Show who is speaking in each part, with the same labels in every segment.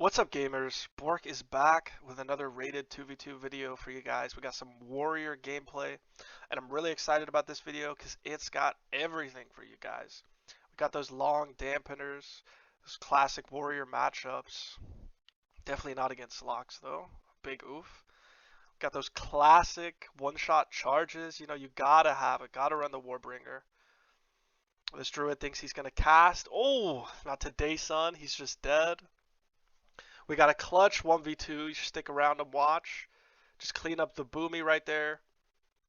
Speaker 1: What's up, gamers? Bork is back with another rated 2v2 video for you guys. We got some warrior gameplay, and I'm really excited about this video because it's got everything for you guys. We got those long dampeners, those classic warrior matchups. Definitely not against locks though. Big oof. Got those classic one-shot charges. You know, you gotta have it. Gotta run the Warbringer. This druid thinks he's gonna cast. Oh, not today, son. He's just dead. We got a clutch 1v2. You should stick around and watch. Just clean up the boomy right there.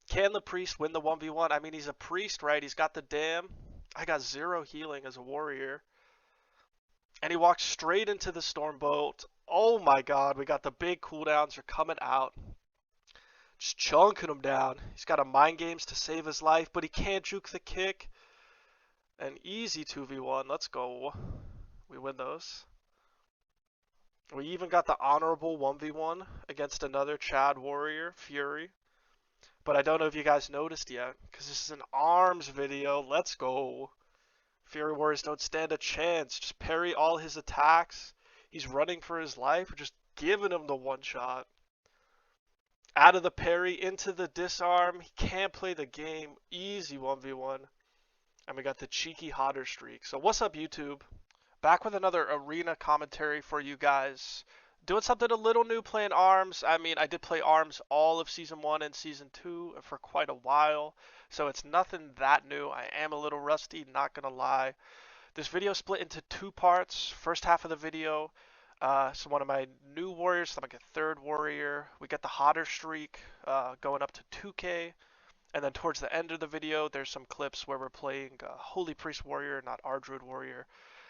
Speaker 1: Can the priest win the 1v1? I mean, he's a priest, right? He's got the dam. I got 0 healing as a warrior. And he walked straight into the stormbolt. Oh my god, we got the big cooldowns are coming out. Just chunking him down. He's got a mind games to save his life, but he can't juke the kick. An easy 2v1. Let's go. We win those. We even got the honorable 1v1 against another Chad warrior, Fury. But I don't know if you guys noticed yet, because this is an arms video. Let's go. Fury warriors don't stand a chance. Just parry all his attacks. He's running for his life. We're just giving him the one shot. Out of the parry, into the disarm. He can't play the game. Easy 1v1. And we got the cheeky hotterstreak. So what's up, YouTube? Back with another arena commentary for you guys. Doing something a little new, playing ARMS. I mean, I did play ARMS all of Season 1 and Season 2 for quite a while, so it's nothing that new. I am a little rusty, not gonna lie. This video split into 2 parts. First half of the video, so one of my new warriors, so I'm like a 3rd warrior. We get the hotterstreak going up to 2k. And then towards the end of the video, there's some clips where we're playing Holy Priest Warrior, not Ardruid Warrior.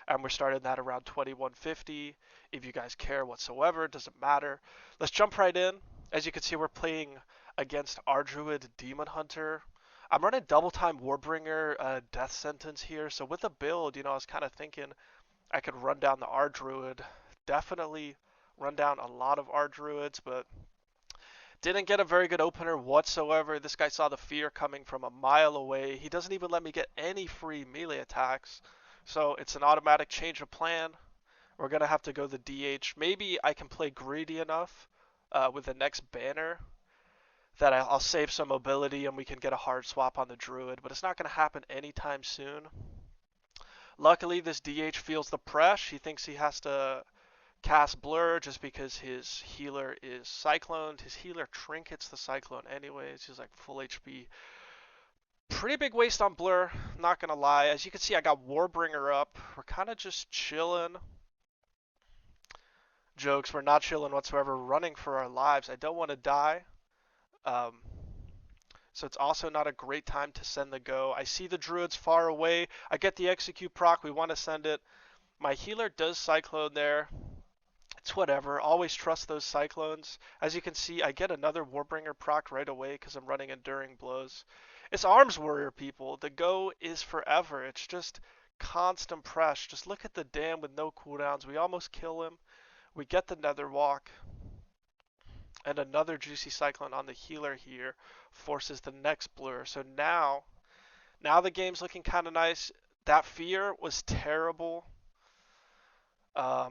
Speaker 1: And we're starting that around 2150. If you guys care whatsoever, it doesn't matter. Let's jump right in. As you can see, we're playing against Ardruid Demon Hunter. I'm running double time Warbringer Death Sentence here. So with a build, you know, I was kind of thinking I could run down the Ardruid. Definitely run down a lot of Ardruids, but didn't get a very good opener whatsoever. This guy saw the fear coming from a mile away. He doesn't even let me get any free melee attacks. So it's an automatic change of plan. We're going to have to go the DH. Maybe I can play greedy enough with the next banner that I'll save some mobility and we can get a hard swap on the druid. But it's not going to happen anytime soon. Luckily, this DH feels the press. He thinks he has to cast Blur just because his healer is cycloned. His healer trinkets the cyclone anyways. He's like full HP. Pretty big waste on Blur, not gonna lie. As you can see, I got Warbringer up. We're kind of just chilling. Jokes, we're not chilling whatsoever. Running for our lives. I don't want to die. So it's also not a great time to send the go. I see the druids far away. I get the execute proc. We want to send it. My healer does cyclone there. It's whatever. Always trust those cyclones. As you can see, I get another Warbringer proc right away because I'm running Enduring Blows. It's Arms Warrior, people. The go is forever. It's just constant press. Just look at the dam with no cooldowns. We almost kill him. We get the Nether Walk. And another Juicy Cyclone on the healer here forces the next Blur. So now the game's looking kind of nice. That fear was terrible. Yeah,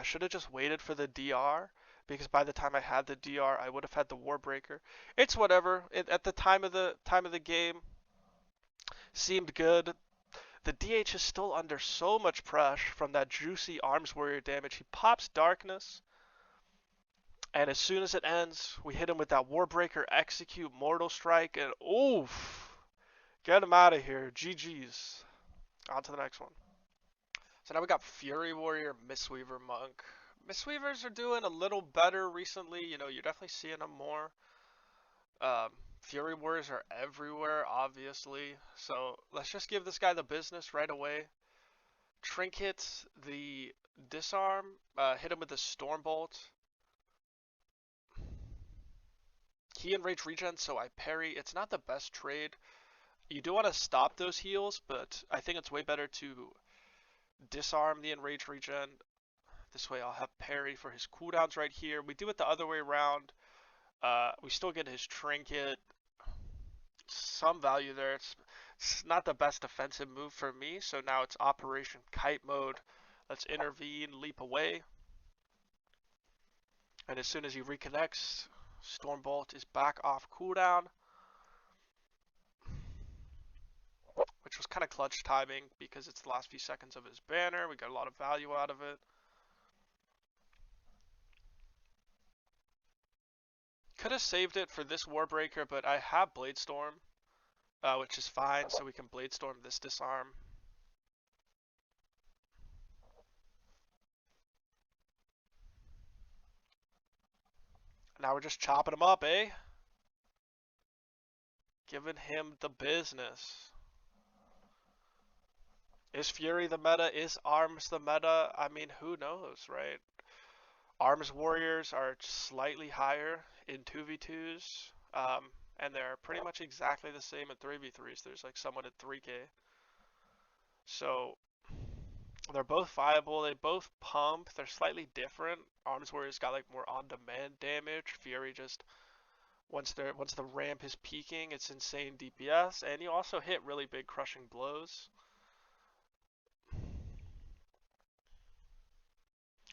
Speaker 1: should have just waited for the DR. Because by the time I had the DR, I would have had the Warbreaker. It's whatever. At the time of the game, seemed good. The DH is still under so much pressure from that juicy Arms Warrior damage. He pops Darkness, and as soon as it ends, we hit him with that Warbreaker execute Mortal Strike, and oof, get him out of here. GG's. On to the next one. So now we got Fury Warrior, Mistweaver Monk. Mistweavers are doing a little better recently. You know, you're definitely seeing them more. Fury Warriors are everywhere, obviously. So let's just give this guy the business right away. Trinket the disarm. Hit him with the Stormbolt. He enrage regen, so I parry. It's not the best trade. You do want to stop those heals, but I think it's way better to disarm the enrage regen. This way I'll have parry for his cooldowns right here. We do it the other way around. We still get his trinket. Some value there. It's not the best defensive move for me, so now it's Operation Kite mode. Let's intervene, leap away. And as soon as he reconnects, Stormbolt is back off cooldown. Which was kind of clutch timing because it's the last few seconds of his banner. We got a lot of value out of it. Could have saved it for this Warbreaker, but I have Bladestorm, which is fine, so we can Bladestorm this disarm. Now we're just chopping him up, eh? Giving him the business. Is Fury the meta? Is Arms the meta? I mean, who knows, right? Arms Warriors are slightly higher in 2v2s, and they're pretty much exactly the same in 3v3s. There's like someone at 3k. So they're both viable. They both pump. They're slightly different. Arms Warriors got like more on-demand damage. Fury just once the ramp is peaking, it's insane DPS, and you also hit really big crushing blows.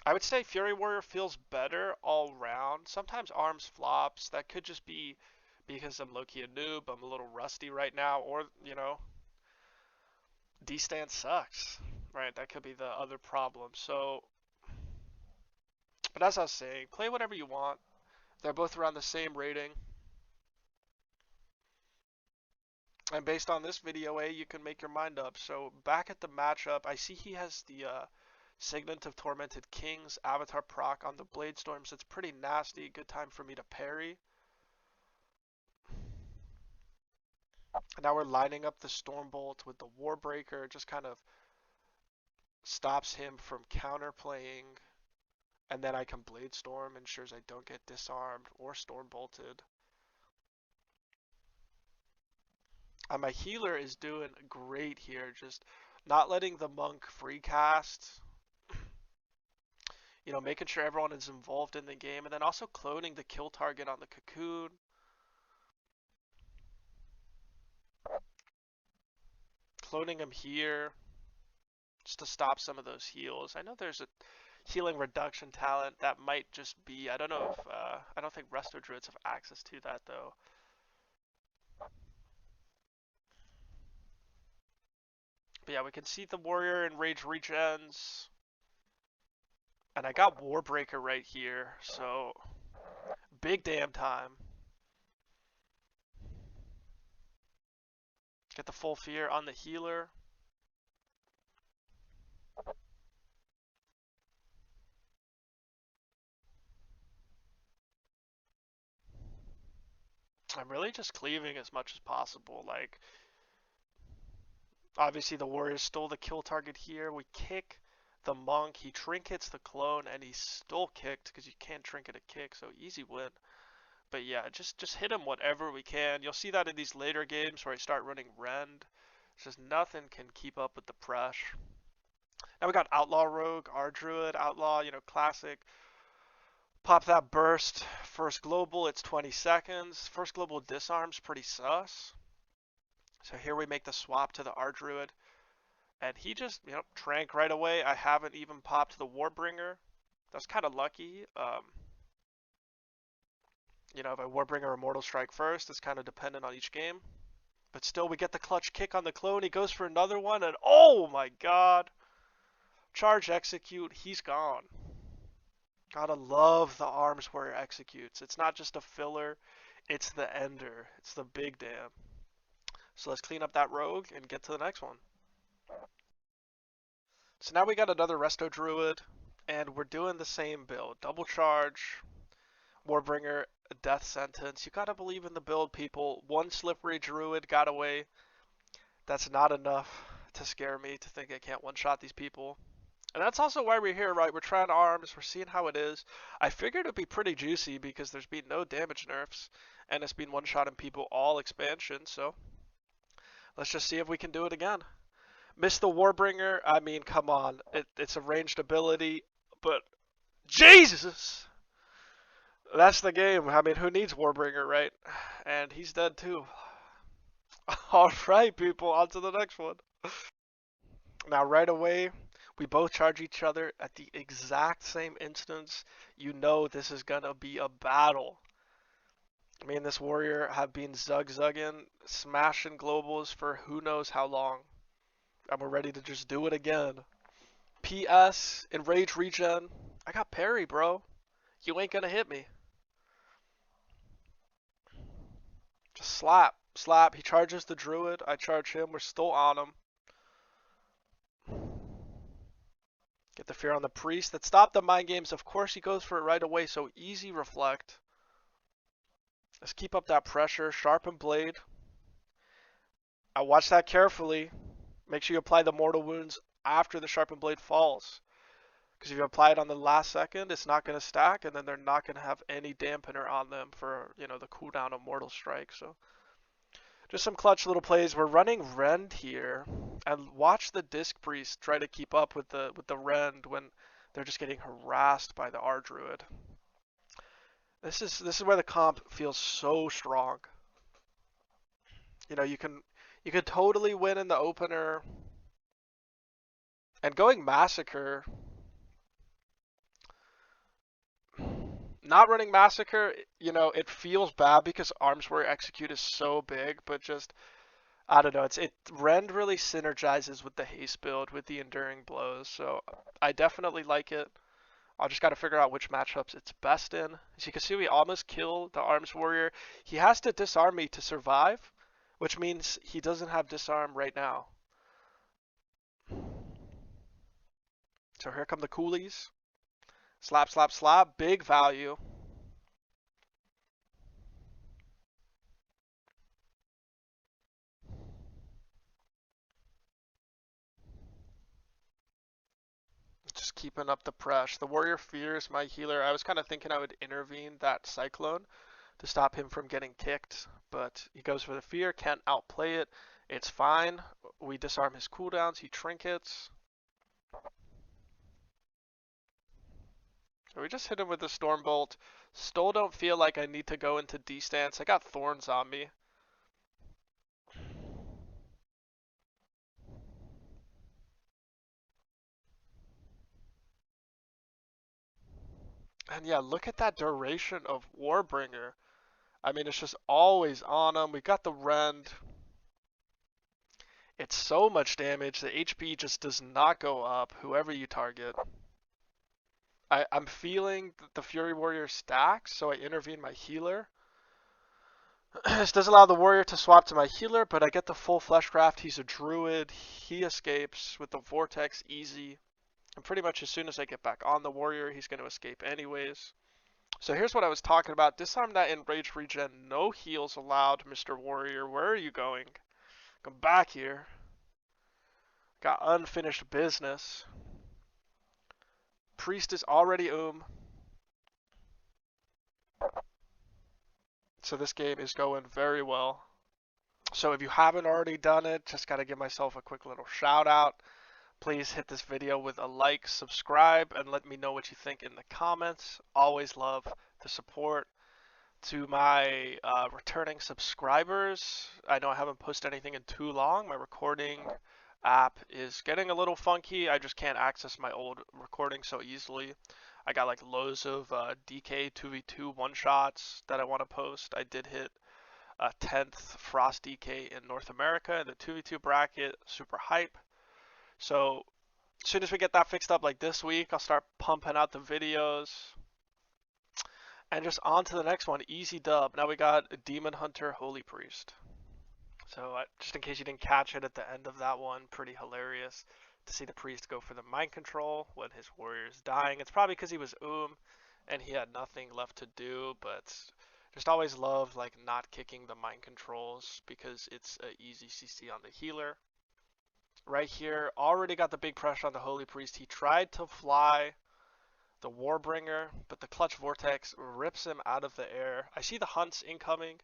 Speaker 1: I would say Fury Warrior feels better all round. Sometimes Arms flops. That could just be because I'm low-key a noob. I'm a little rusty right now, or you know, D-stand sucks. Right, that could be the other problem. So, but as I was saying, play whatever you want. They're both around the same rating. And based on this video, you can make your mind up. So back at the matchup, I see he has the Signet of Tormented Kings, Avatar proc on the Bladestorms. It's pretty nasty. Good time for me to parry. Now we're lining up the Stormbolt with the Warbreaker. Just kind of stops him from counterplaying. And then I can Bladestorm, ensures I don't get disarmed or Stormbolted. And my healer is doing great here, just not letting the monk free cast. You know, making sure everyone is involved in the game, and then also cloning the kill target on the cocoon. Cloning him here, just to stop some of those heals. I know there's a healing reduction talent that might just be, I don't know if, I don't think Resto Druids have access to that though. But yeah, we can see the warrior ENRAGE regens. And I got Warbreaker right here, so big damn time. Get the full fear on the healer. I'm really just cleaving as much as possible. Like, obviously the warrior stole the kill target here. We kick the monk, he trinkets the clone, and he's still kicked because you can't trinket a kick, so easy win. But yeah, just hit him whatever we can. You'll see that in these later games where I start running rend. It's just nothing can keep up with the press. Now we got Outlaw Rogue, our Druid, Outlaw, you know, classic. Pop that burst. First global, it's 20 seconds. First global disarm's pretty sus. So here we make the swap to the Ardruid. And he just, you know, trank right away. I haven't even popped the Warbringer. That's kind of lucky. You know, if I Warbringer or Mortal Strike first, it's kind of dependent on each game. But still, we get the clutch kick on the clone. He goes for another one, and oh my god. Charge execute, he's gone. Gotta love the arms where it executes. It's not just a filler, it's the ender. It's the big damn. So let's clean up that rogue and get to the next one. So now we got another Resto Druid, and we're doing the same build. Double charge, Warbringer, death sentence. You gotta believe in the build, people. One slippery Druid got away. That's not enough to scare me to think I can't one-shot these people. And that's also why we're here, right? We're trying arms, we're seeing how it is. I figured it'd be pretty juicy because there's been no damage nerfs, and it's been one-shotting people all expansion, so let's just see if we can do it again. Miss the Warbringer, I mean, come on. It's a ranged ability, but Jesus! That's the game. I mean, who needs Warbringer, right? And he's dead too. Alright, people, on to the next one. Now, right away, We both charge each other at the exact same instance. You know this is gonna be a battle. Me and this warrior have been zug-zugging, smashing globals for who knows how long. And we're ready to just do it again. PS, Enrage Regen. I got parry, bro. You ain't gonna hit me. Just slap, slap. He charges the druid. I charge him. We're still on him. Get the fear on the priest. That stopped the mind games. Of course he goes for it right away. So easy reflect. Let's keep up that pressure. Sharpen blade. I watch that carefully. Make sure you apply the mortal wounds after the sharpened blade falls. Because if you apply it on the last second, it's not going to stack, and then they're not going to have any dampener on them for, you know, the cooldown of Mortal Strike. So just some clutch little plays. We're running rend here, and watch the disc priest try to keep up with the rend when they're just getting harassed by the R druid. This is where the comp feels so strong. You know, you can totally win in the opener, and going massacre. Not running Massacre, you know, it feels bad because Arms Warrior Execute is so big, but just, I don't know, Rend really synergizes with the haste build, with the enduring blows, so I definitely like it. I just got to figure out which matchups it's best in. As you can see, we almost kill the Arms Warrior. He has to disarm me to survive, which means he doesn't have disarm right now. So here come the coolies. Slap, slap, slap. Big value. Just keeping up the pressure. The warrior fears my healer. I was kind of thinking I would intervene that cyclone to stop him from getting kicked, but he goes for the fear, can't outplay it. It's fine. We disarm his cooldowns, he trinkets. So we just hit him with the storm bolt. Still don't feel like I need to go into D stance. I got thorns on me. And yeah, look at that duration of Warbringer. I mean, it's just always on him. We got the rend. It's so much damage. The HP just does not go up, whoever you target. I'm feeling the Fury Warrior stacks, so I intervene my healer. This does allow the warrior to swap to my healer, but I get the full Fleshcraft. He's a druid. He escapes with the Vortex easy. And pretty much as soon as I get back on the warrior, he's going to escape anyways. So here's what I was talking about. Disarm that Enrage regen. No heals allowed, Mr. Warrior. Where are you going? Come back here. Got unfinished business. Priest is already So this game is going very well. So if you haven't already done it, just got to give myself a quick little shout out. Please hit this video with a like, subscribe, and let me know what you think in the comments. Always love the support. To my returning subscribers, I know I haven't posted anything in too long. My recording app is getting a little funky. I just can't access my old recording so easily. I got like loads of DK 2v2 one-shots that I want to post. I did hit a 10th Frost DK in North America in the 2v2 bracket. Super hype. So as soon as we get that fixed up, like this week, I'll start pumping out the videos. And just on to the next one, easy dub. Now we got a Demon Hunter Holy Priest. So just in case you didn't catch it at the end of that one, pretty hilarious to see the priest go for the mind control when his warrior is dying. It's probably because he was and he had nothing left to do, but just always love like not kicking the mind controls because it's an easy CC on the healer. Right here, already got the big pressure on the Holy Priest. He tried to fly the Warbringer, but the Clutch Vortex rips him out of the air. I see the hunts incoming,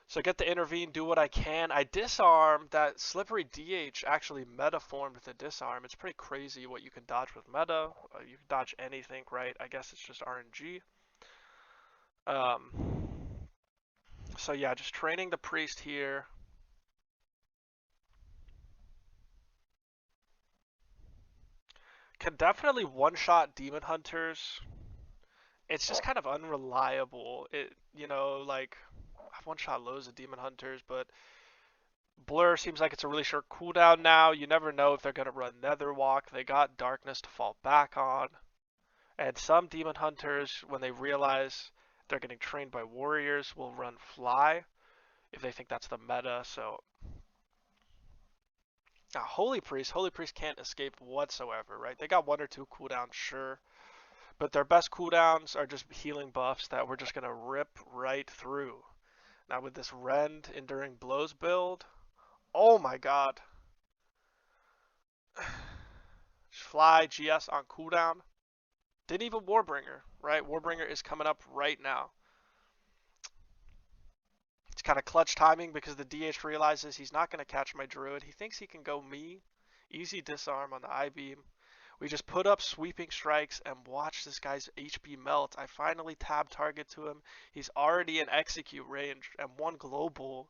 Speaker 1: so I get to intervene, do what I can. I disarm. That Slippery DH actually meta-formed the disarm. It's pretty crazy what you can dodge with meta. You can dodge anything, right? I guess it's just RNG. So yeah, just training the priest here. Can definitely one-shot demon hunters. It's just kind of unreliable. Like I've one-shot loads of demon hunters, but Blur seems like it's a really short cooldown now. You never know if they're gonna run Netherwalk. They got darkness to fall back on. And some demon hunters, when they realize they're getting trained by warriors, will run fly if they think that's the meta. So now Holy Priest can't escape whatsoever, right? They got one or two cooldowns, sure, but their best cooldowns are just healing buffs that we're just gonna rip right through. Now with this Rend Enduring Blows build, oh my god. Fly GS on cooldown. Didn't even Warbringer, right? Warbringer is coming up right now. It's kind of clutch timing because the DH realizes he's not going to catch my Druid. He thinks he can go me. Easy disarm on the I-beam. We just put up sweeping strikes and watch this guy's HP melt. I finally tab target to him. He's already in execute range and one global.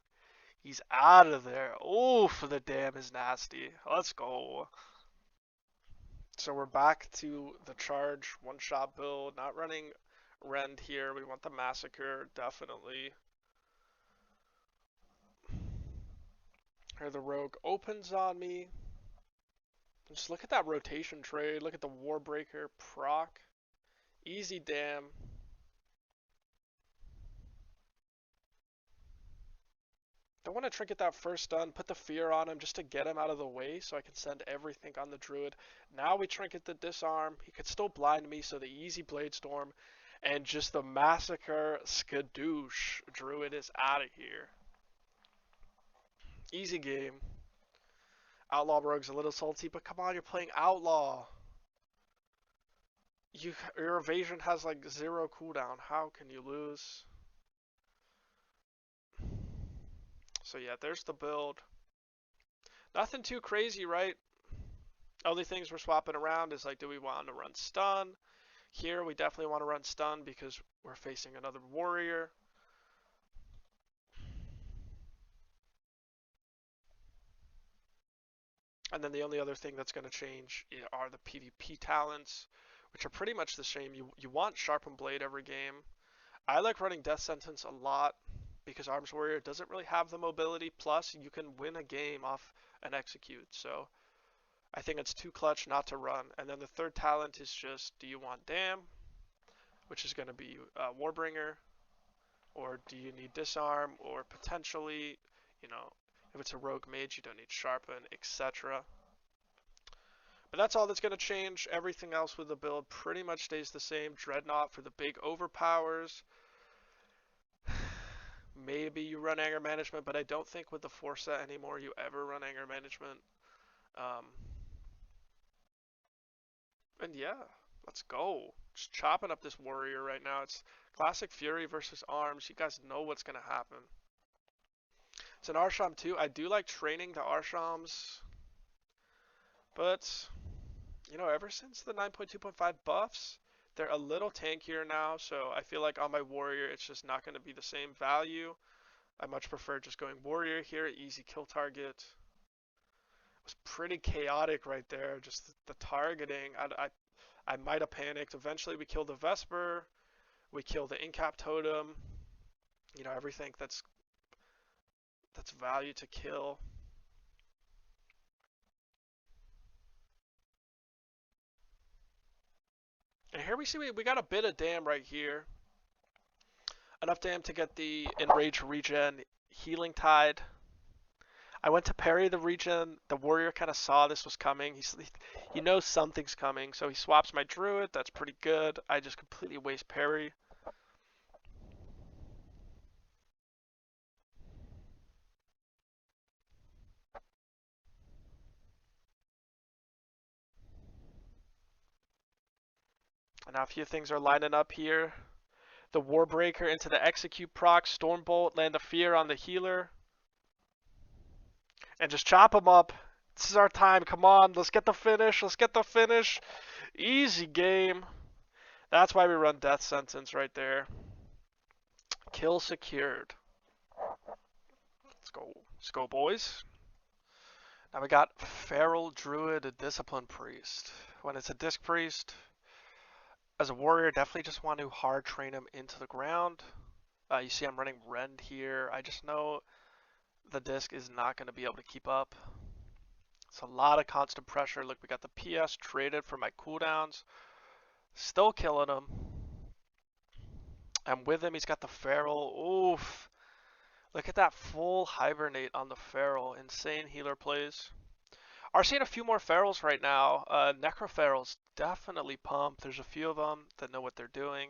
Speaker 1: He's out of there. Oof, the dam is nasty. Let's go. So we're back to the charge one-shot build. Not running Rend here. We want the Massacre, definitely. Here the Rogue opens on me. Just look at that rotation trade. Look at the Warbreaker proc. Easy dam. Don't want to trinket that first stun, put the fear on him just to get him out of the way so I can send everything on the Druid. Now we trinket the disarm. He could still blind me, so the easy bladestorm and just the Massacre skadoosh. Druid is out of here. Easy game. Outlaw Rogue's a little salty, but come on, you're playing Outlaw. Your evasion has like 0 cooldown. How can you lose? So yeah, there's the build. Nothing too crazy, right? Only things we're swapping around is like, do we want to run stun? Here we definitely want to run stun because we're facing another warrior. And then the only other thing that's going to change are the PvP talents, which are pretty much the same. You want Sharpened Blade every game. I like running Death Sentence a lot because Arms Warrior doesn't really have the mobility, plus you can win a game off an execute. So I think it's too clutch not to run. And then the third talent is just, do you want Dam, which is going to be Warbringer, or do you need Disarm, or potentially, if it's a Rogue Mage, you don't need Sharpen, etc. But that's all that's going to change. Everything else with the build pretty much stays the same. Dreadnought for the big overpowers. Maybe you run Anger Management, but I don't think with the 4 set anymore you ever run Anger Management. And yeah, let's go. Just chopping up this warrior right now. It's classic Fury versus Arms. You guys know what's going to happen. It's an Arsham too. I do like training the Arshams, but ever since the 9.2.5 buffs, they're a little tankier now, so I feel like on my warrior it's just not going to be the same value. I much prefer just going warrior here, easy kill target. It was pretty chaotic right there, just the targeting. I might have panicked. Eventually we killed the Vesper, we killed the Incap Totem, everything that's value to kill. And here we see we got a bit of dam right here. Enough dam to get the Enrage regen Healing Tide. I went to parry the regen. The warrior kind of saw this was coming. He knows something's coming, so he swaps my druid. That's pretty good. I just completely waste parry. And now a few things are lining up here. The Warbreaker into the Execute proc, Stormbolt, land the fear on the healer. And just chop him up. This is our time. Come on, let's get the finish. Let's get the finish. Easy game. That's why we run Death Sentence right there. Kill secured. Let's go. Let's go, boys. Now we got Feral Druid, Discipline Priest. when it's a disc priest. As a warrior, definitely just want to hard train him into the ground. You see I'm running rend here. I just know the disc is not going to be able to keep up. It's a lot of constant pressure. Look, we got the PS traded for my cooldowns. Still killing him. And with him, he's got the feral. Oof. Look at that full hibernate on the feral. Insane healer plays. Are seeing a few more ferals right now. Necroferals definitely pumped. There's a few of them that know what they're doing.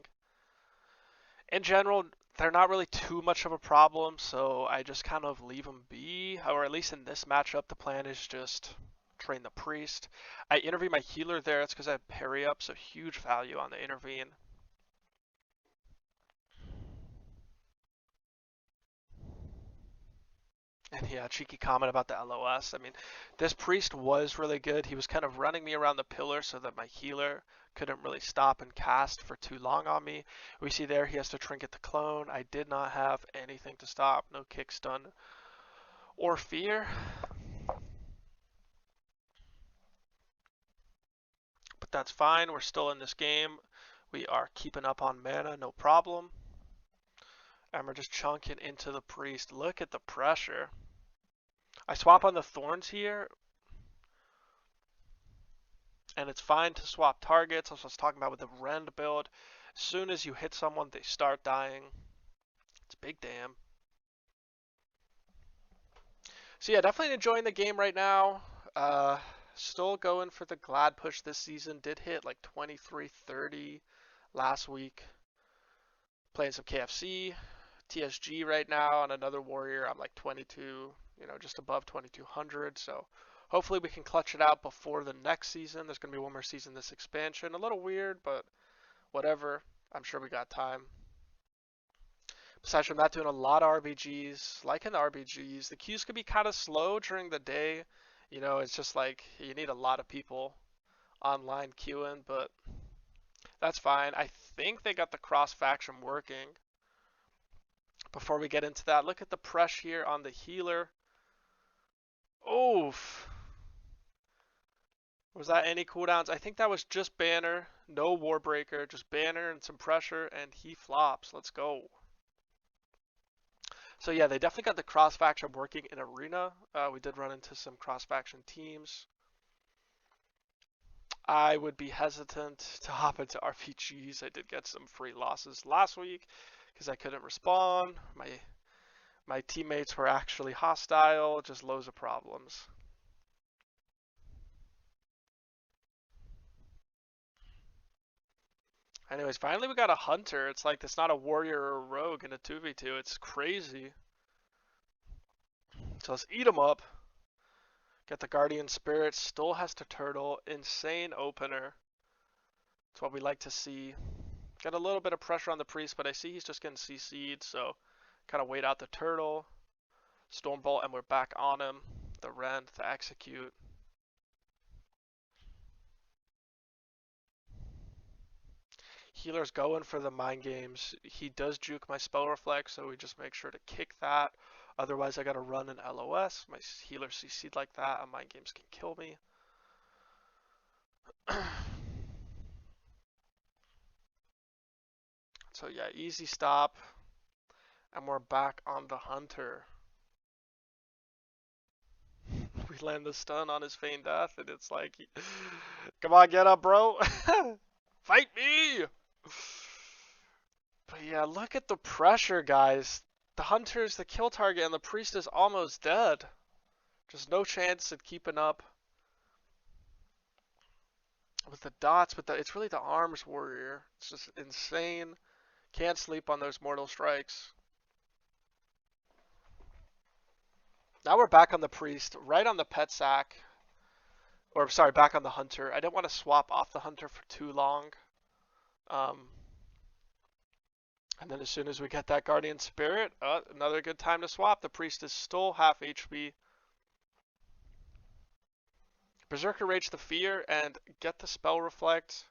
Speaker 1: In general, they're not really too much of a problem, so I just kind of leave them be. Or at least in this matchup, the plan is just train the priest. I intervene my healer there. It's because I have parry up, so huge value on the intervene. And yeah, cheeky comment about the LOS. I mean, this priest was really good. He was kind of running me around the pillar so that my healer couldn't really stop and cast for too long on me. We see there he has to trinket the clone. I did not have anything to stop. No kick stun or fear. But that's fine. We're still in this game. We are keeping up on mana, no problem. And we're just chunking into the priest. Look at the pressure. I swap on the thorns here. And it's fine to swap targets. As I was talking about with the rend build. As soon as you hit someone, they start dying. It's big damn. So yeah, definitely enjoying the game right now. Still going for the glad push this season. Did hit like 2330 last week. Playing some KFC. TSG right now on another warrior. I'm like 22, you know, just above 2200. So hopefully we can clutch it out before the next season. There's going to be one more season this expansion. A little weird, but whatever. I'm sure we got time. Besides from that, doing a lot of RBGs. Liking the RBGs. The queues could be kind of slow during the day. You know, it's just like you need a lot of people online queuing, but that's fine. I think they got the cross faction working. Before we get into that, look at the pressure here on the healer. Oof. Was that any cooldowns? I think that was just banner, no warbreaker, just banner and some pressure, and he flops. Let's go. So yeah, they definitely got the cross faction working in arena. We did run into some cross faction teams. I would be hesitant to hop into RPGs. I did get some free losses last week because I couldn't respond. My teammates were actually hostile, just loads of problems. Anyways, finally we got a hunter. It's like it's not a warrior or a rogue in a 2v2. It's crazy. So let's eat them up. Get the guardian spirit. Still has to turtle. Insane opener. That's what we like to see. Got a little bit of pressure on the priest, but I see he's just getting CC'd, so kind of wait out the turtle. Stormbolt, and we're back on him. The rend to execute. Healer's going for the mind games. He does juke my spell reflect, so we just make sure to kick that. Otherwise, I gotta run an LOS. My healer CC'd like that, and mind games can kill me. So yeah, easy stop. And we're back on the hunter. We land the stun on his feigned death, and it's like, come on, get up, bro. Fight me! But yeah, look at the pressure, guys. The hunter's the kill target, and the priest is almost dead. Just no chance at keeping up with the dots, but it's really the arms warrior. It's just insane. Can't sleep on those mortal strikes. Now we're back on the priest, right on the pet sack. Or, sorry, back on the hunter. I didn't want to swap off the hunter for too long. And then as soon as we get that guardian spirit, another good time to swap. The priest is still half HP. Berserker Rage the fear and get the spell reflect.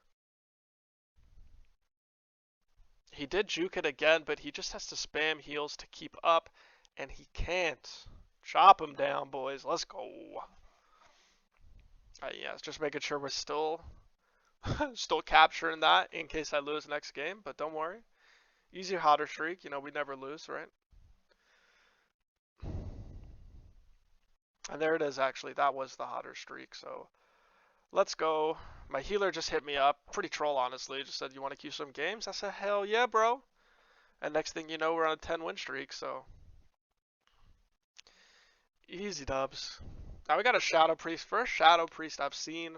Speaker 1: He did juke it again, but he just has to spam heals to keep up, and he can't. Chop him down, boys. Let's go. Yeah, just making sure we're still Still capturing that in case I lose next game, but don't worry. Easy hotter streak, you know, we never lose, right? And there it is, actually. That was the hotter streak, so let's go. My healer just hit me up. Pretty troll, honestly. Just said, you want to queue some games? I said, hell yeah, bro. And next thing you know, we're on a 10 win streak, so easy dubs. Now we got a Shadow Priest. First Shadow Priest I've seen.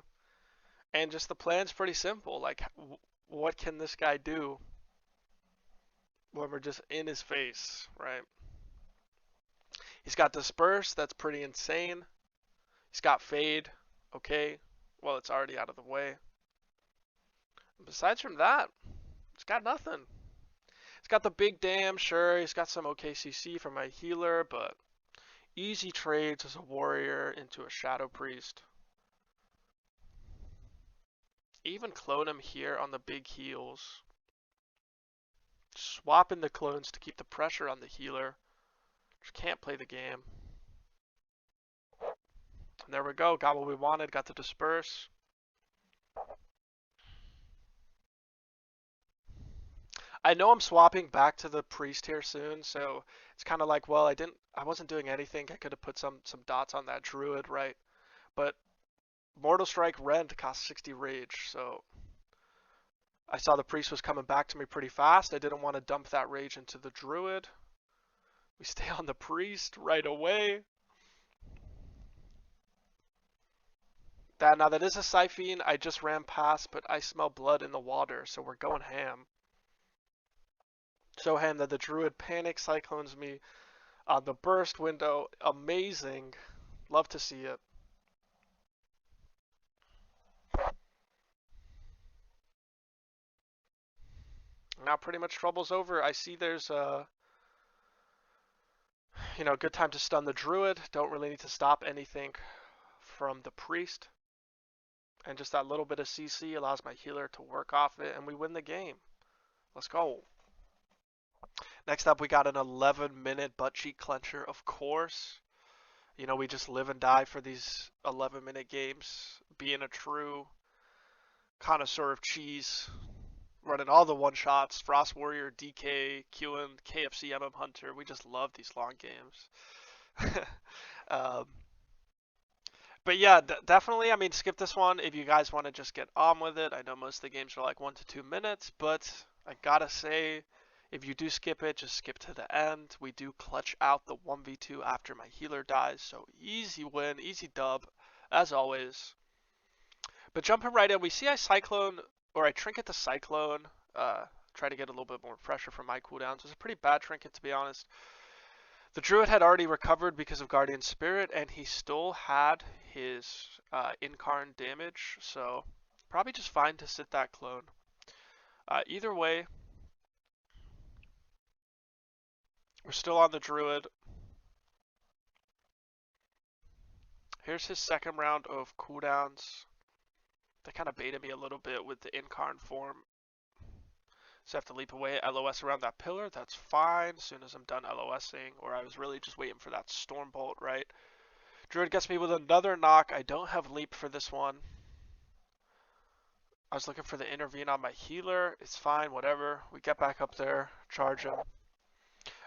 Speaker 1: And just the plan's pretty simple. Like, what can this guy do when we're just in his face, right? He's got Disperse. That's pretty insane. He's got Fade. Okay. Well, it's already out of the way. Besides from that, he's got nothing. He's got the big dam, sure. He's got some OKCC for my healer, but easy trades as a warrior into a Shadow Priest. Even clone him here on the big heals. Swapping the clones to keep the pressure on the healer. Just can't play the game. And there we go. Got what we wanted. Got the Disperse. I know I'm swapping back to the priest here soon, so it's kind of like, well, I wasn't doing anything. I could have put some dots on that druid, right? But Mortal Strike Rend costs 60 rage, so I saw the priest was coming back to me pretty fast. I didn't want to dump that rage into the druid. We stay on the priest right away. Now that is a Siphene. I just ran past, but I smell blood in the water, so we're going ham. So ham that the druid panic cyclones me on the burst window. Amazing. Love to see it. Now pretty much trouble's over. I see there's a good time to stun the druid. Don't really need to stop anything from the priest. And just that little bit of CC allows my healer to work off it, and we win the game. Let's go. Next up, we got an 11-minute butt cheek clencher, of course. You know, we just live and die for these 11-minute games. Being a true connoisseur of cheese. Running all the one-shots. Frost Warrior, DK, Qin, KFC, Hunter. We just love these long games. But yeah, definitely, I mean, skip this one if you guys want to just get on with it. I know most of the games are like 1 to 2 minutes, but I gotta say, if you do skip it, just skip to the end. We do clutch out the 1v2 after my healer dies, so easy win, easy dub, as always. But jumping right in, we see I Cyclone, or I Trinket the Cyclone, try to get a little bit more pressure from my cooldowns. It's a pretty bad Trinket, to be honest. The Druid had already recovered because of Guardian Spirit, and he still had his Incarn damage, so probably just fine to sit that clone. Either way, we're still on the Druid. Here's his second round of cooldowns. They kind of baited me a little bit with the Incarn form. So I have to leap away, LOS around that pillar. That's fine as soon as I'm done LOSing, or I was really just waiting for that Stormbolt, right? Druid gets me with another knock. I don't have leap for this one. I was looking for the intervene on my healer. It's fine, whatever. We get back up there, charge him.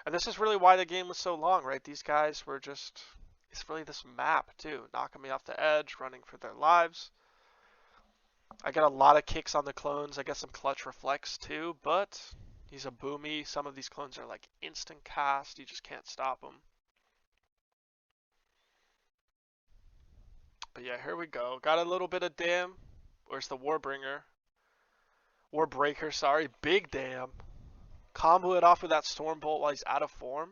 Speaker 1: And this is really why the game was so long, right? These guys were just, it's really this map too, knocking me off the edge, running for their lives. I get a lot of kicks on the clones. I get some clutch reflex too, but he's a boomy. Some of these clones are like instant cast. You just can't stop them. But yeah, here we go. Got a little bit of dam. Where's the Warbringer? Warbreaker, sorry. Big dam. Combo it off with that Stormbolt while he's out of form.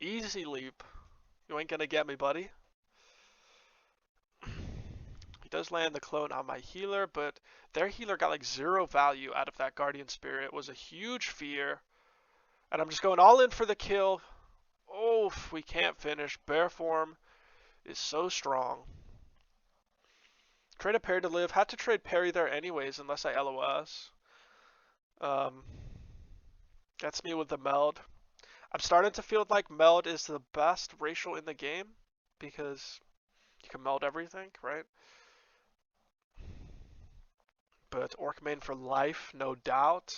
Speaker 1: Easy leap. You ain't gonna get me, buddy. He does land the clone on my healer, but their healer got like 0 value out of that Guardian Spirit. It was a huge fear. And I'm just going all in for the kill. Oh, we can't finish. Bear form is so strong. Trade a Parry to live. Had to trade Parry there anyways, unless I LOS. Gets me with the meld. I'm starting to feel like meld is the best racial in the game because you can meld everything, right? But Orc main for life, no doubt.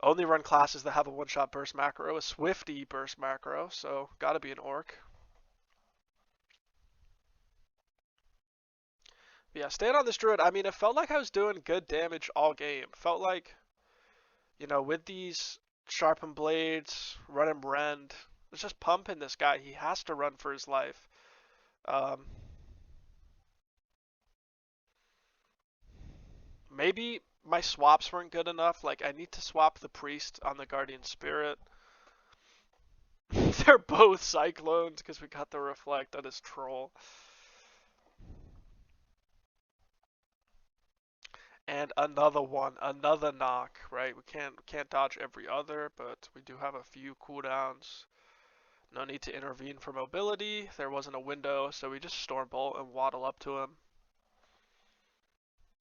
Speaker 1: Only run classes that have a one-shot burst macro, a Swifty burst macro, so gotta be an Orc. But yeah, staying on this Druid, I mean, it felt like I was doing good damage all game. Felt like, you know, with these sharpened blades, running rend, it's just pumping this guy. He has to run for his life. Maybe my swaps weren't good enough. Like, I need to swap the priest on the guardian spirit. They're both cyclones because we got the reflect on his troll. And another one, another knock, right? We can't dodge every other, but we do have a few cooldowns. No need to intervene for mobility. There wasn't a window, so we just Stormbolt and waddle up to him.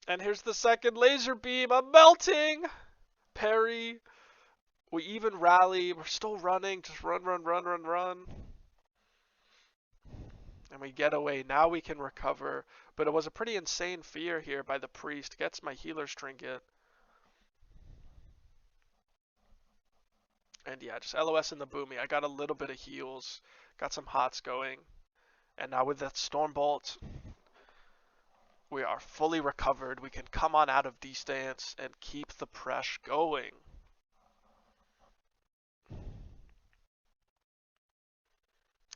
Speaker 1: And here's the second laser beam. I'm melting! Parry. We even rally. We're still running. Just run, run, run, run, run. And we get away. Now we can recover. But it was a pretty insane fear here by the priest. Gets my healer's trinket. And yeah, just LOS in the boomy. I got a little bit of heals. Got some hots going. And now with that Stormbolt, we are fully recovered. We can come on out of D-stance and keep the press going.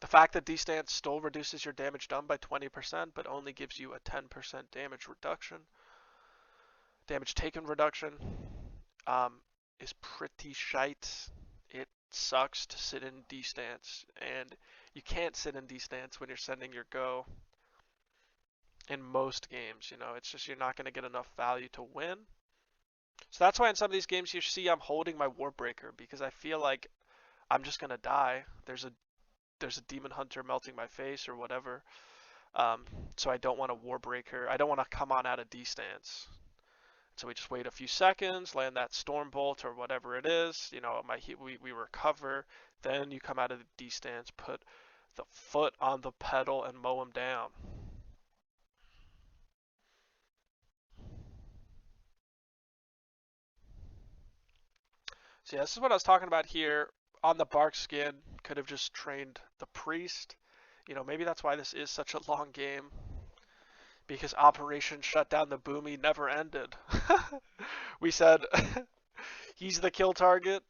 Speaker 1: The fact that D-stance still reduces your damage done by 20%, but only gives you a 10% damage reduction, damage taken reduction, is pretty shite. It sucks to sit in D-stance, and you can't sit in D-stance when you're sending your go in most games. You know, it's just you're not going to get enough value to win. So that's why in some of these games you see I'm holding my Warbreaker, because I feel like I'm just going to die. There's a demon hunter melting my face or whatever. So I don't want a Warbreaker. I don't want to come on out of D-stance. So we just wait a few seconds, land that Stormbolt or whatever it is. You know, we recover. Then you come out of the D-stance, put the foot on the pedal, and mow him down. So yeah, this is what I was talking about here. On the bark skin, could have just trained the priest. You know, maybe that's why this is such a long game. Because Operation Shut Down the Boomy never ended. We said he's the kill target,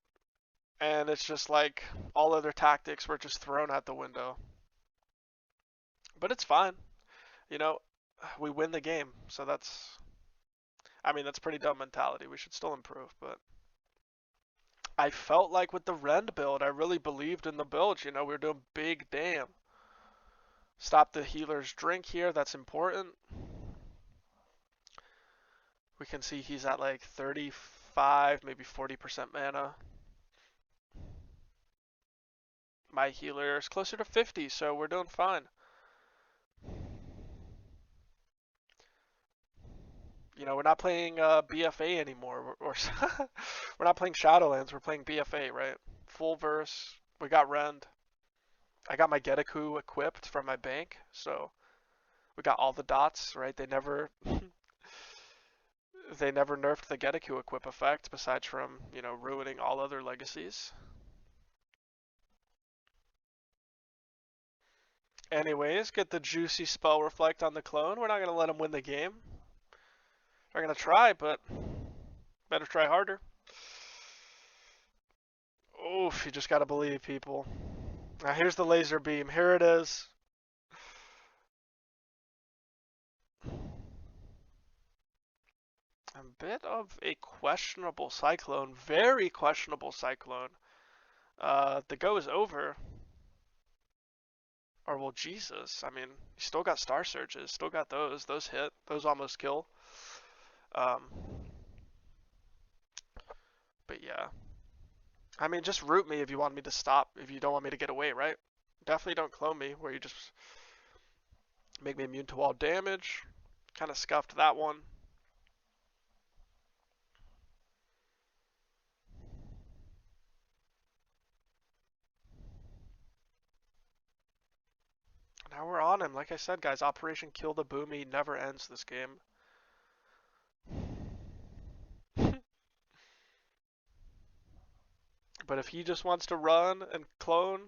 Speaker 1: and it's just like all other tactics were just thrown out the window. But it's fine. You know, we win the game, so that's, I mean, that's pretty dumb mentality. We should still improve, but I felt like with the rend build, I really believed in the build. You know, we were doing big damn. Stop the healer's drink here, that's important. We can see he's at like 35, maybe 40% mana. My healer is closer to 50, so we're doing fine. You know, we're not playing BFA anymore. We're not playing Shadowlands, we're playing BFA, right? Full verse, we got rend. I got my Getaku equipped from my bank, so we got all the dots, right? They never nerfed the Getaku equip effect, besides from, you know, ruining all other legacies. Anyways, get the juicy spell reflect on the clone. We're not going to let him win the game. We're going to try, but better try harder. Oof, you just got to believe, people. Now here's the laser beam. Here it is. A bit of a questionable cyclone. Very questionable cyclone. The go is over. Or, well, Jesus. I mean, you still got Star Surges. Still got those. Those hit. Those almost kill. But yeah. I mean, just root me if you want me to stop. If you don't want me to get away, right? Definitely don't clone me, where you just make me immune to all damage. Kind of scuffed that one. Now we're on him. Like I said, guys, Operation Kill the Boomy never ends this game. But if he just wants to run and clone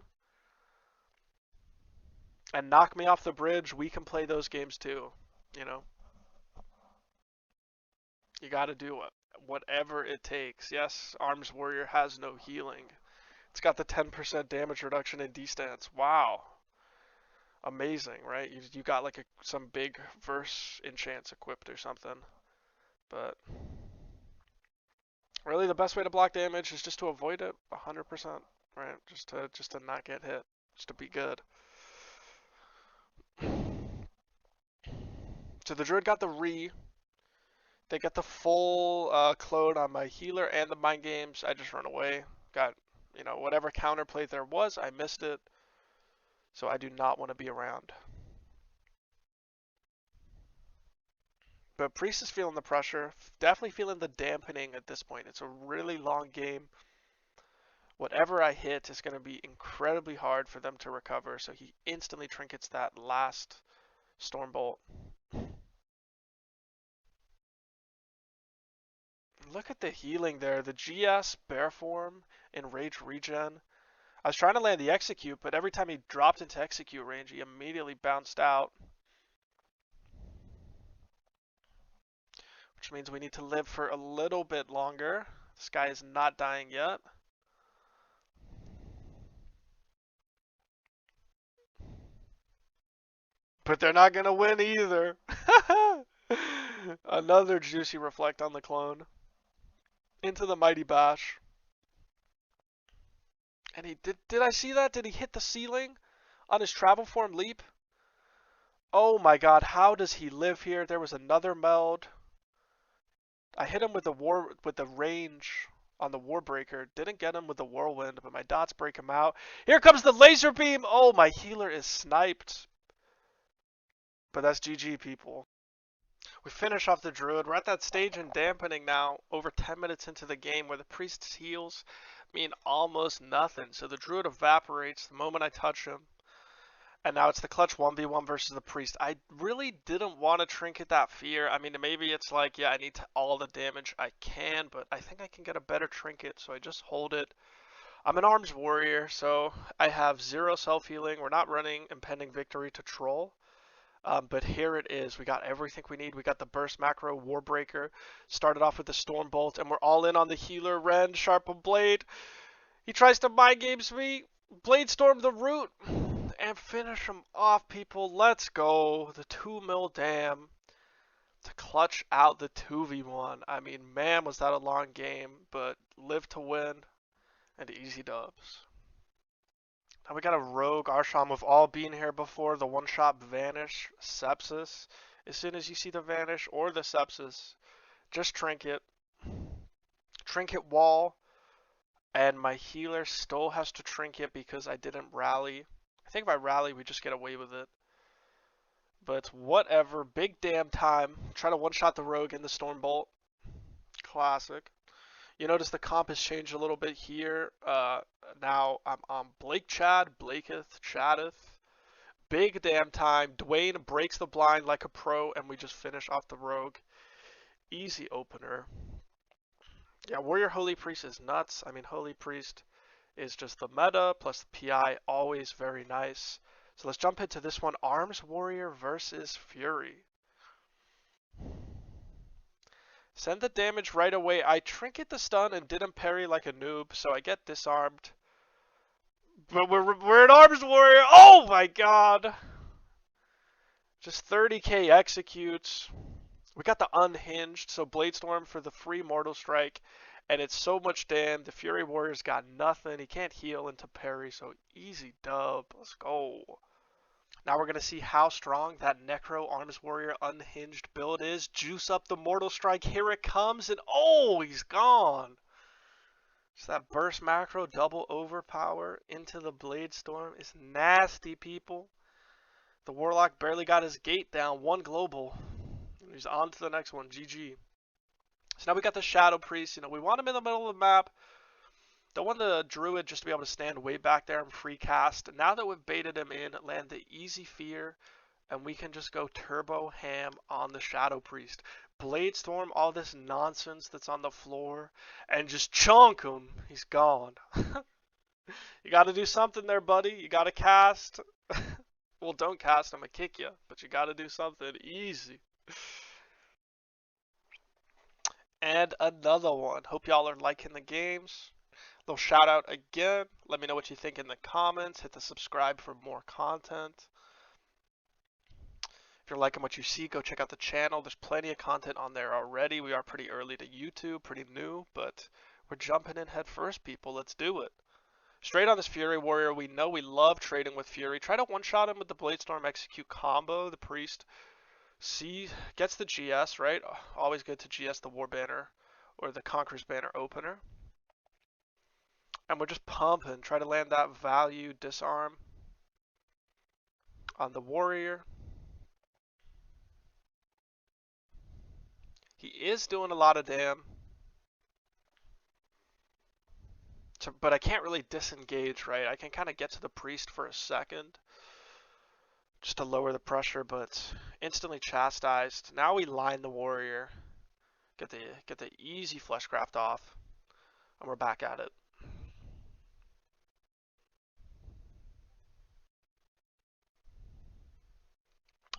Speaker 1: and knock me off the bridge, we can play those games too. You know, you got to do it. Whatever it takes. Yes, Arms Warrior has no healing. It's got the 10% damage reduction in D-stance. Wow. Amazing, right? You got like some big verse enchants equipped or something. But really the best way to block damage is just to avoid it 100%, right? Just to not get hit, just to be good. So the druid got the they got the full clone on my healer and the mind games. I just run away. Got, you know, whatever counterplay there was, I missed it. So I do not want to be around. But Priest is feeling the pressure. Definitely feeling the dampening at this point. It's a really long game. Whatever I hit is going to be incredibly hard for them to recover. So he instantly trinkets that last Stormbolt. Look at the healing there. The GS, Bear Form, Enrage Regen. I was trying to land the Execute, but every time he dropped into Execute range, he immediately bounced out. Which means we need to live for a little bit longer. This guy is not dying yet. But they're not going to win either. Another juicy reflect on the clone. Into the Mighty Bash. And he did I see that? Did he hit the ceiling on his travel form leap? Oh my god, how does he live here? There was another meld. I hit him with the range on the Warbreaker. Didn't get him with the Whirlwind, but my dots break him out. Here comes the laser beam. Oh, my healer is sniped. But that's GG, people. We finish off the druid. We're at that stage in dampening now, over 10 minutes into the game, where the priest's heals mean almost nothing. So the druid evaporates the moment I touch him. And now it's the clutch 1v1 versus the priest. I really didn't want to trinket that fear. I mean, maybe it's like, yeah, I need all the damage I can, but I think I can get a better trinket, so I just hold it. I'm an arms warrior, so I have 0 self-healing. We're not running impending victory to troll. But here it is. We got everything we need. We got the burst macro, Warbreaker. Started off with the Stormbolt, and we're all in on the healer, Rend, Sharpened Blade. He tries to mind games me. Bladestorm the root. And finish him off, people. Let's go. The 2 mil dam to clutch out the 2v1. I mean, man, was that a long game, but live to win and easy dubs. Now we got a rogue Arsham. We've all been here before. The one-shot vanish sepsis. As soon as you see the vanish or the sepsis, just trinket. Trinket wall. And my healer still has to trinket because I didn't rally. I think if I rally, we just get away with it. But whatever. Big damn time. Try to one-shot the rogue in the Stormbolt. Classic. You notice the comp has changed a little bit here. Now I'm on Blakechad, Blaketh, Chadeth. Big damn time. Dwayne breaks the blind like a pro, and we just finish off the rogue. Easy opener. Yeah, Warrior Holy Priest is nuts. I mean, Holy Priest is just the meta, plus the PI, always very nice. So let's jump into this one. Arms Warrior versus Fury. Send the damage right away. I trinket the stun and didn't parry like a noob, so I get disarmed. But we're an Arms Warrior. Oh my god! Just 30k executes. We got the unhinged, so Bladestorm for the free Mortal Strike. And it's so much damn. The Fury Warrior's got nothing. He can't heal into parry, so easy dub. Let's go. Now we're going to see how strong that Necro Arms Warrior unhinged build is. Juice up the Mortal Strike. Here it comes, and oh, he's gone. Just that burst macro, double overpower into the Bladestorm is nasty, people. The Warlock barely got his gate down. 1 global. He's on to the next one. GG. So now we got the Shadow Priest. You know, we want him in the middle of the map. Don't want the Druid just to be able to stand way back there and free cast. Now that we've baited him in, land the easy fear, and we can just go turbo ham on the Shadow Priest. bladestorm all this nonsense that's on the floor and just chunk him. He's gone. You got to do something there, buddy. You got to cast. Well, don't cast. I'm gonna kick you, but you got to do something easy. And another one. Hope y'all are liking the games. Little shout out again. Let me know what you think in the comments. Hit the subscribe for more content. If you're liking what you see, go check out the channel. There's plenty of content on there already. We are pretty early to YouTube, pretty new, but we're jumping in head first, people. Let's do it. Straight on this Fury Warrior. We know we love trading with Fury. Try to one-shot him with the Bladestorm Execute combo. The Priest gets the GS, right? Always good to GS the War Banner or the Conqueror's Banner opener. And we're just pumping. Try to land that value disarm on the Warrior. He is doing a lot of damage. But I can't really disengage, right? I can kind of get to the Priest for a second just to lower the pressure, but instantly chastised. Now we line the Warrior, get the easy Fleshcraft off, and we're back at it.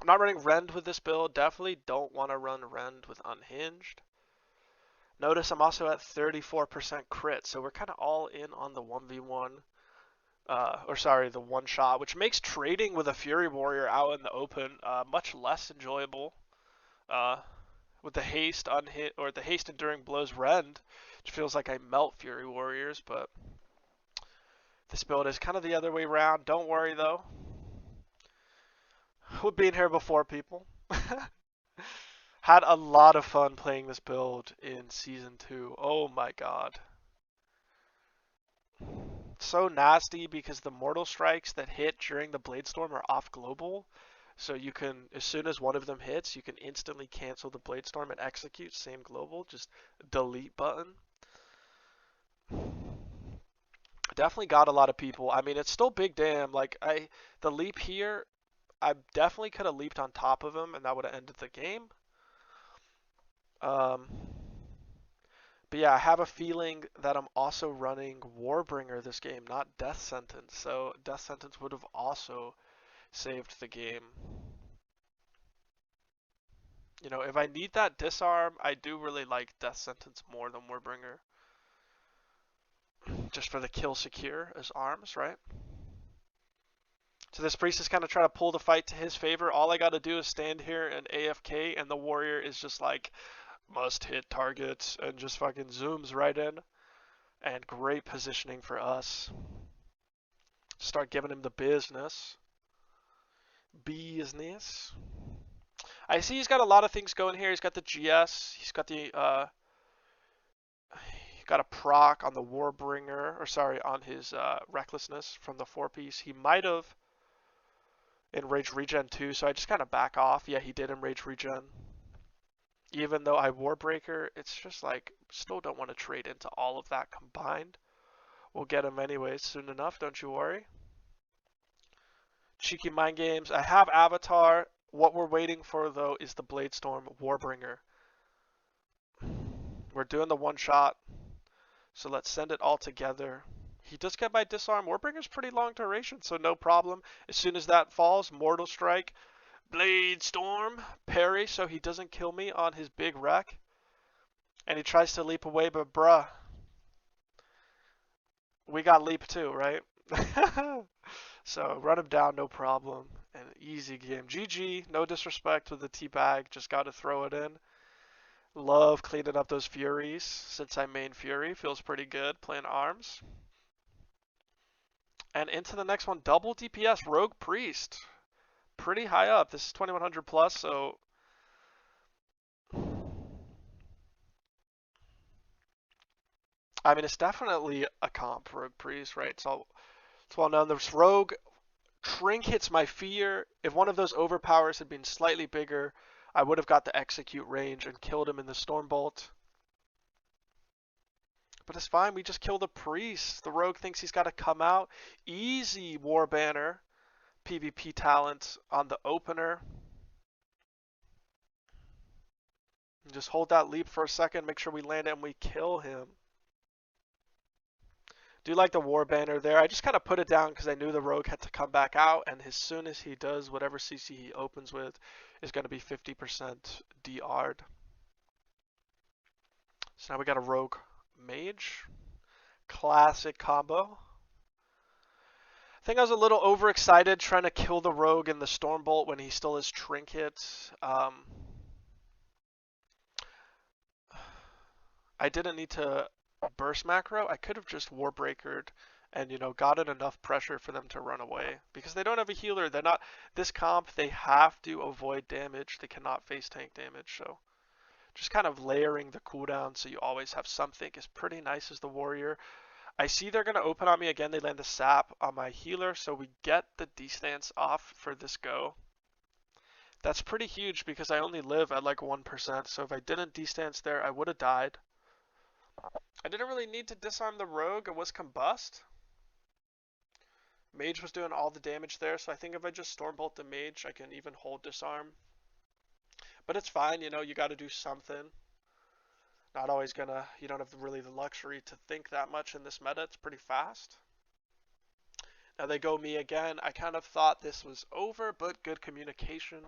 Speaker 1: I'm not running Rend with this build. Definitely don't want to run Rend with Unhinged. Notice I'm also at 34% crit, so we're kind of all in on the 1v1, the one shot, which makes trading with a Fury Warrior out in the open much less enjoyable. With the haste the haste enduring blows Rend, it feels like I melt Fury Warriors, but this build is kind of the other way around. Don't worry though. We've been here before, people. Had a lot of fun playing this build in Season 2. Oh my god. So nasty because the Mortal Strikes that hit during the Bladestorm are off global. So you can, as soon as one of them hits, you can instantly cancel the Bladestorm and execute. Same global, just delete button. Definitely got a lot of people. I mean, it's still big damn. Like, the leap here, I definitely could have leaped on top of him and that would have ended the game. But yeah, I have a feeling that I'm also running Warbringer this game, not Death Sentence. So Death Sentence would have also saved the game. You know, if I need that disarm, I do really like Death Sentence more than Warbringer. Just for the kill secure as arms, right? So this Priest is kind of trying to pull the fight to his favor. All I got to do is stand here and AFK, and the Warrior is just like, must hit targets, and just fucking zooms right in. And great positioning for us. Start giving him the business. Business. I see he's got a lot of things going here. He's got the GS. He's got the got a proc on the Warbringer, or sorry, on his Recklessness from the 4-piece. He might have enraged regen too, so I just kind of back off. Yeah, he did enrage regen. Even though I Warbreaker, it's just like, still don't want to trade into all of that combined. We'll get him anyways soon enough, don't you worry. Cheeky mind games. I have Avatar. What we're waiting for though is the Bladestorm Warbringer. We're doing the one shot, so let's send it all together. He does get my disarm. Warbringer's pretty long duration, so no problem. As soon as that falls, Mortal Strike, Bladestorm, parry, so he doesn't kill me on his big wreck. And he tries to leap away, but bruh, we got leap too, right? So run him down, no problem. And easy game. GG, no disrespect with the teabag, just got to throw it in. Love cleaning up those Furies since I main Fury. Feels pretty good playing arms. And into the next one, double DPS Rogue Priest. Pretty high up. This is 2100 plus, so I mean, it's definitely a comp Rogue Priest, right? So it's well known. This Rogue trinkets my fear. If one of those overpowers had been slightly bigger, I would have got the execute range and killed him in the Stormbolt. But it's fine, we just kill the Priest. The Rogue thinks he's got to come out. Easy War Banner. PvP talent on the opener. Just hold that leap for a second, make sure we land it and we kill him. Do like the war banner there. I just kind of put it down because I knew the rogue had to come back out, and as soon as he does, whatever CC he opens with is going to be 50% DR'd. So now we got a rogue mage. Classic combo. I think I was a little overexcited trying to kill the rogue in the Stormbolt when he still has trinket. I didn't need to burst macro. I could have just Warbreakered and, you know, gotten enough pressure for them to run away. Because they don't have a healer. They're not, this comp, they have to avoid damage. They cannot face tank damage. So just kind of layering the cooldown so you always have something is pretty nice as the warrior. I see they're going to open on me again. They land the sap on my healer. So we get the distance off for this go. That's pretty huge because I only live at like 1%. So if I didn't distance there, I would have died. I didn't really need to disarm the rogue. It was combust. Mage was doing all the damage there, so I think if I just Stormbolt the mage, I can even hold disarm. But it's fine, you know, you got to do something. Not always gonna, you don't have really the luxury to think that much in this meta. It's pretty fast. Now they go me again. I kind of thought this was over, but good communication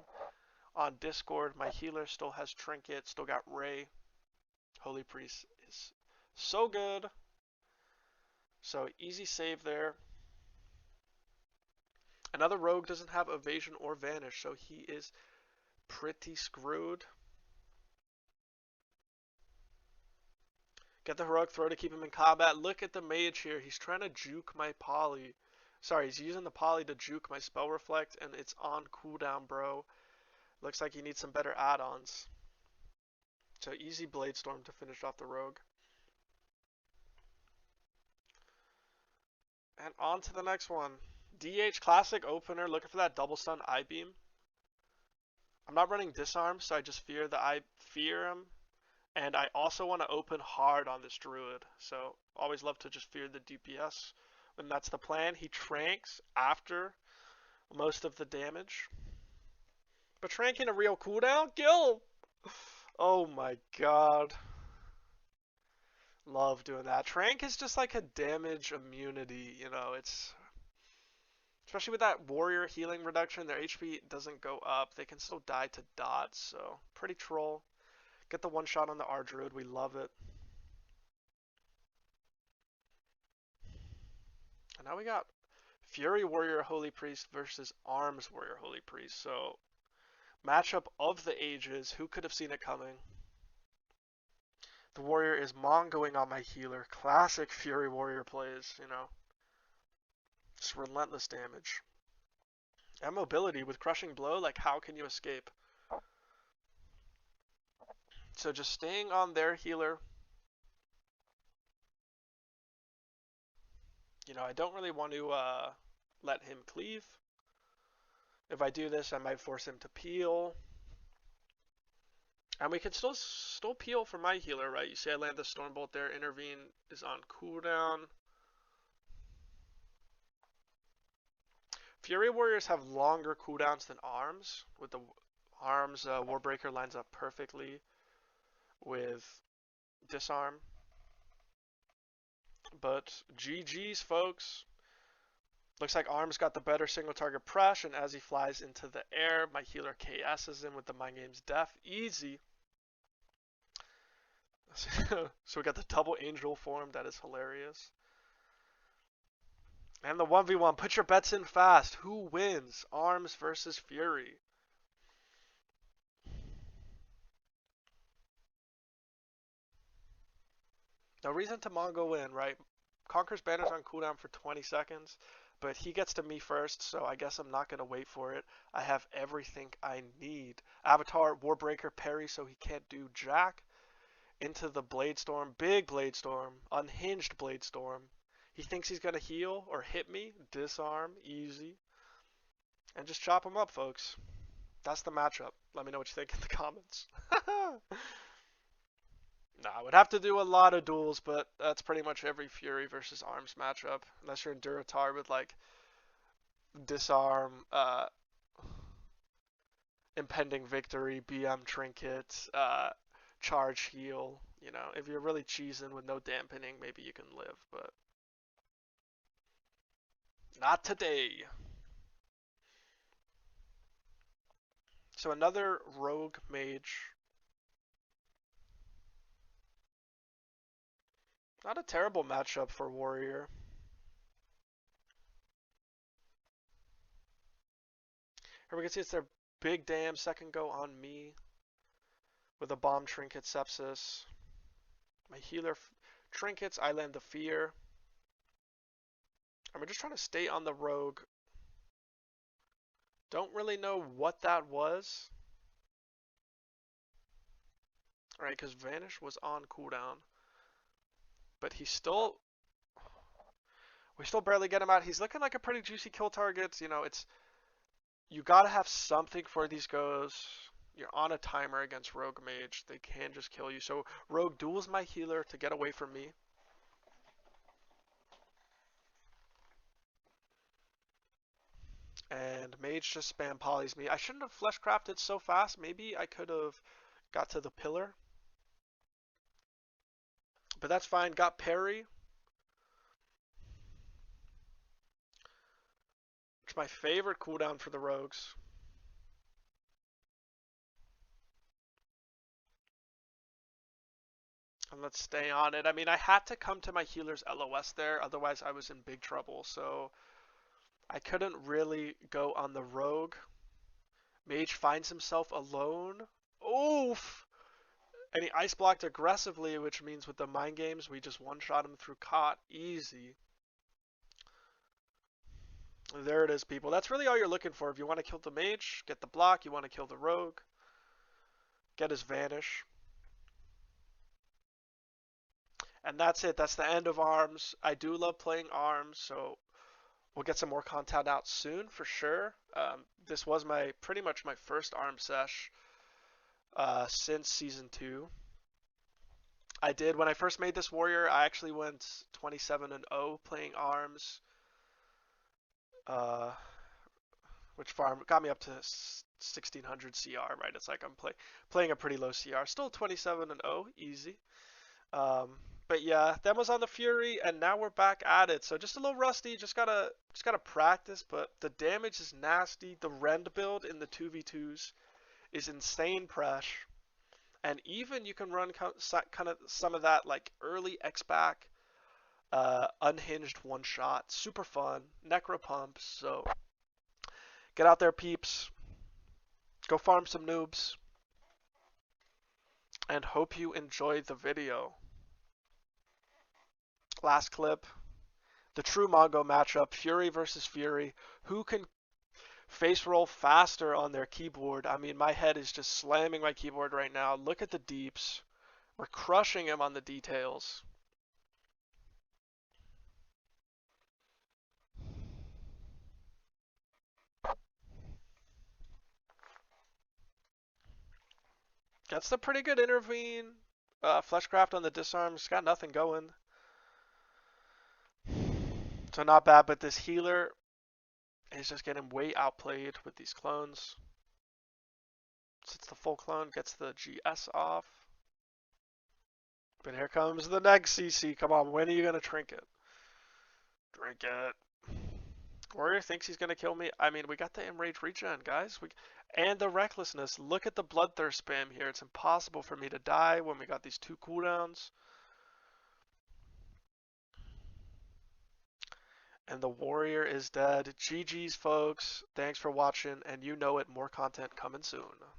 Speaker 1: on Discord. My healer still has trinket, still got Ray. Holy Priest is so good. So easy save there. Another rogue doesn't have evasion or vanish, so he is pretty screwed. Get the heroic throw to keep him in combat. Look at the mage here. He's trying to juke my poly. Sorry, he's using the poly to juke my spell reflect, and it's on cooldown, bro. Looks like he needs some better add-ons. So easy bladestorm to finish off the rogue. And on to the next one. DH Classic Opener, looking for that double stun eye beam. I'm not running disarm, so I just fear him. And I also want to open hard on this druid. So always love to just fear the DPS when that's the plan. He tranks after most of the damage. But tranking a real cooldown? Kill! Oh my god. Love doing that. Trank is just like a damage immunity, you know, it's... Especially with that warrior healing reduction, their HP doesn't go up. They can still die to dots, so pretty troll. Get the one shot on the R Druid, we love it. And now we got Fury Warrior Holy Priest versus Arms Warrior Holy Priest. So matchup of the ages, who could have seen it coming? The warrior is mongoing on my healer. Classic Fury Warrior plays, you know. Just relentless damage. And mobility with Crushing Blow, like how can you escape? So just staying on their healer. You know, I don't really want to let him cleave. If I do this, I might force him to peel. And we can still peel for my healer, right? You see I land the Stormbolt there. Intervene is on cooldown. Fury Warriors have longer cooldowns than Arms. With the Arms, Warbreaker lines up perfectly with Disarm. But GG's, folks. Looks like Arms got the better single target press, and as he flies into the air, my healer KS's him with the Mind Games Death. Easy. So we got the double angel form. That is hilarious. And the 1v1. Put your bets in fast. Who wins? Arms versus Fury. No reason to Mongo win, right? Conquer's Banner's on cooldown for 20 seconds, but he gets to me first, so I guess I'm not going to wait for it. I have everything I need. Avatar, Warbreaker, parry, so he can't do jack. Into the Bladestorm, big Bladestorm, unhinged Bladestorm. He thinks he's going to heal or hit me. Disarm, easy. And just chop him up, folks. That's the matchup. Let me know what you think in the comments. Nah, I would have to do a lot of duels, but that's pretty much every Fury versus Arms matchup. Unless you're in Duratar with, like, Disarm, Impending Victory, BM Trinket, charge heal. You know, if you're really cheesing with no dampening, maybe you can live, but not today. So another rogue mage. Not a terrible matchup for warrior. Here we can see it's their big damn second go on me with a bomb trinket sepsis. My healer trinkets, I land the fear. And we're just trying to stay on the rogue. Don't really know what that was. Alright, because Vanish was on cooldown. But we still barely get him out. He's looking like a pretty juicy kill target. You know, you gotta have something for these goes. You're on a timer against Rogue Mage. They can just kill you. So Rogue duels my healer to get away from me. And Mage just spam polys me. I shouldn't have flesh crafted so fast. Maybe I could have got to the pillar. But that's fine. Got parry. It's my favorite cooldown for the rogues. And let's stay on it. I mean, I had to come to my healer's LOS there. Otherwise, I was in big trouble. So I couldn't really go on the rogue. Mage finds himself alone. Oof! And he ice blocked aggressively, which means with the mind games, we just one-shot him through cot. Easy. There it is, people. That's really all you're looking for. If you want to kill the mage, get the block. You want to kill the rogue, get his vanish. And that's it. That's the end of ARMS. I do love playing ARMS, so we'll get some more content out soon for sure. This was pretty much my first ARMS sesh since Season 2. When I first made this warrior, I actually went 27-0 playing ARMS. Which farm got me up to 1600 CR, right? It's like I'm playing a pretty low CR. Still 27-0, easy. But yeah, that was on the Fury, and now we're back at it. So just a little rusty, just gotta practice. But the damage is nasty. The rend build in the 2v2s is insane pressure, and even you can run kind of some of that like early X-back, unhinged one shot, super fun, necro pumps. So get out there, peeps. Go farm some noobs, and hope you enjoyed the video. Last clip, the true Mongo matchup, Fury versus Fury. Who can face roll faster on their keyboard? I mean, my head is just slamming my keyboard right now. Look at the deeps. We're crushing him on the details. Gets the pretty good intervene. Fleshcraft on the disarm. He's got nothing going. So not bad, but this healer is just getting way outplayed with these clones. Sits the full clone, gets the GS off. But here comes the next CC. Come on, when are you going to trinket? Drink it. Warrior thinks he's going to kill me. I mean, we got the ENRAGE regen, guys. And the recklessness. Look at the bloodthirst spam here. It's impossible for me to die when we got these 2 cooldowns. And the warrior is dead. GG's, folks. Thanks for watching. And you know it, more content coming soon.